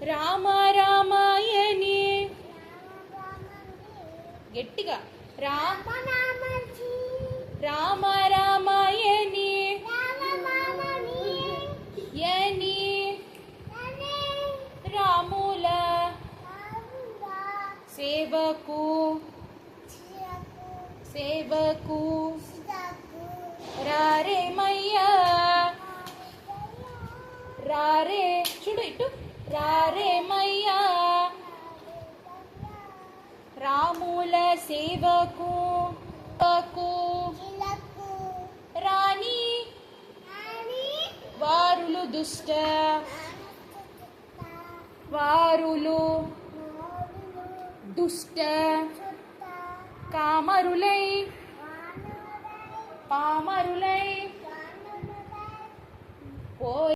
రామ రామాయణి గట్టిగా రామ రామ రామాయణి యని రాముల సేవకు సేవకు రారే మయ్యా రారే చూడు ఇటు రారే మయ్యా రాముల సేవకు రాణి వారులు దుష్ట వారులు దుష్ట కామరులై పామరులై